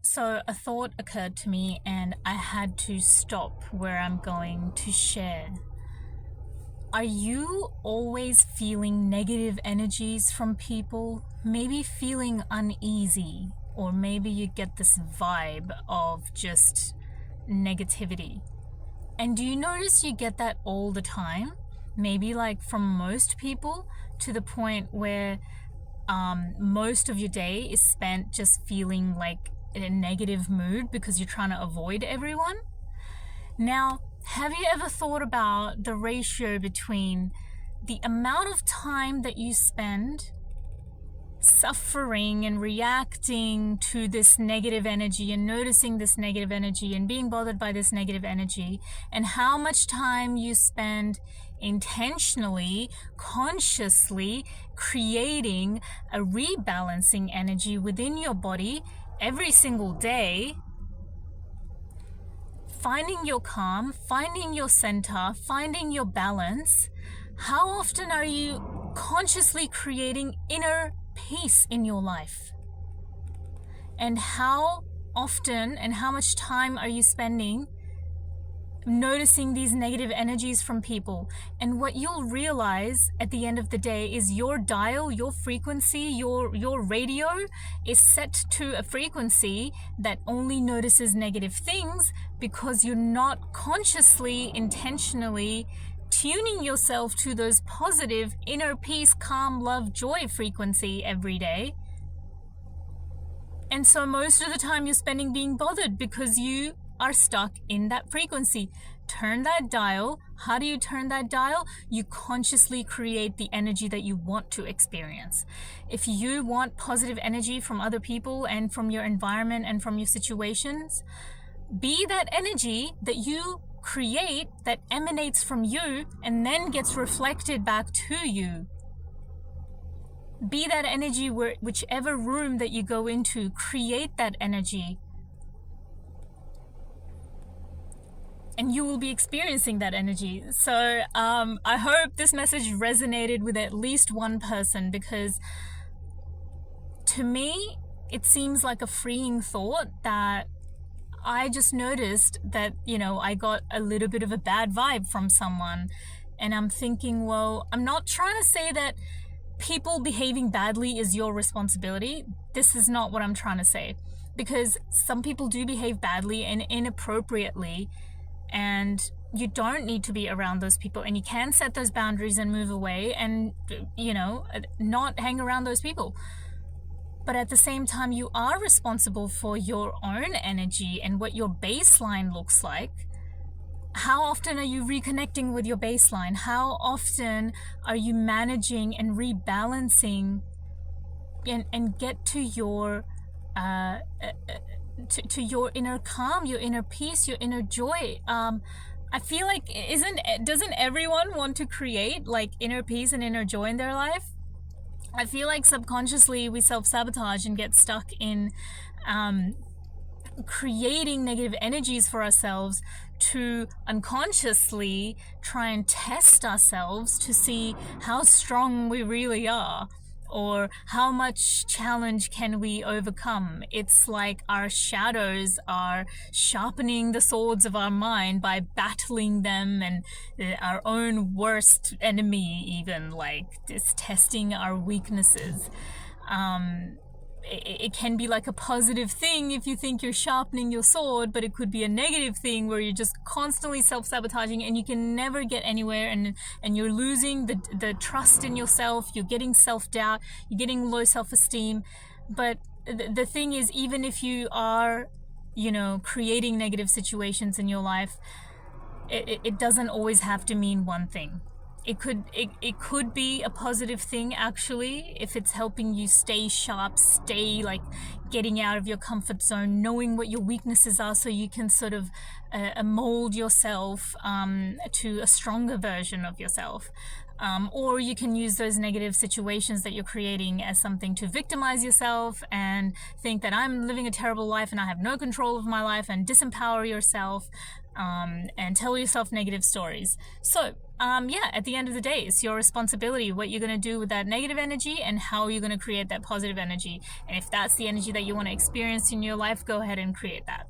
So a thought occurred to me and I had to stop where I'm going to share. Are you always feeling negative energies from people? Maybe feeling uneasy, or maybe you get this vibe of just negativity. And do you notice you get that all the time? Maybe like from most people, to the point where most of your day is spent just feeling like in a negative mood because you're trying to avoid everyone. Now, have you ever thought about the ratio between the amount of time that you spend suffering and reacting to this negative energy and noticing this negative energy and being bothered by this negative energy, and how much time you spend intentionally, consciously creating a rebalancing energy within your body every single day, finding your calm, finding your center, finding your balance? How often are you consciously creating inner peace in your life? And how often and how much time are you spending noticing these negative energies from people? And what you'll realize at the end of the day is your dial, your frequency, your radio is set to a frequency that only notices negative things, because you're not consciously, intentionally tuning yourself to those positive inner peace, calm, love, joy frequency every day. And so most of the time you're spending being bothered because you are stuck in that frequency. Turn that dial. How do you turn that dial? You consciously create the energy that you want to experience. If you want positive energy from other people and from your environment and from your situations, be that energy that you create, that emanates from you and then gets reflected back to you. Be that energy where whichever room that you go into, create that energy. And you will be experiencing that energy. So I hope this message resonated with at least one person, because to me, it seems like a freeing thought that I just noticed that, I got a little bit of a bad vibe from someone. And I'm thinking, well, I'm not trying to say that people behaving badly is your responsibility. This is not what I'm trying to say. Because some people do behave badly and inappropriately, and you don't need to be around those people, and you can set those boundaries and move away and, not hang around those people. But at the same time, you are responsible for your own energy and what your baseline looks like. How often are you reconnecting with your baseline? How often are you managing and rebalancing and get to your to your inner calm, your inner peace, your inner joy? I feel like doesn't everyone want to create like inner peace and inner joy in their life? I feel like subconsciously we self-sabotage and get stuck in creating negative energies for ourselves to unconsciously try and test ourselves to see how strong we really are, or how much challenge can we overcome. It's like our shadows are sharpening the swords of our mind by battling them, and our own worst enemy even, like just testing our weaknesses. It can be like a positive thing if you think you're sharpening your sword, but it could be a negative thing where you're just constantly self-sabotaging and you can never get anywhere, and you're losing the trust in yourself, you're getting self-doubt, you're getting low self-esteem. But the thing is, even if you are, creating negative situations in your life, it doesn't always have to mean one thing. It could be a positive thing, actually, if it's helping you stay sharp, stay like getting out of your comfort zone, knowing what your weaknesses are so you can sort of mold yourself to a stronger version of yourself. Or you can use those negative situations that you're creating as something to victimize yourself and think that I'm living a terrible life and I have no control of my life, and disempower yourself and tell yourself negative stories. So yeah, at the end of the day, it's your responsibility what you're going to do with that negative energy and how you're going to create that positive energy. And if that's the energy that you want to experience in your life, go ahead and create that.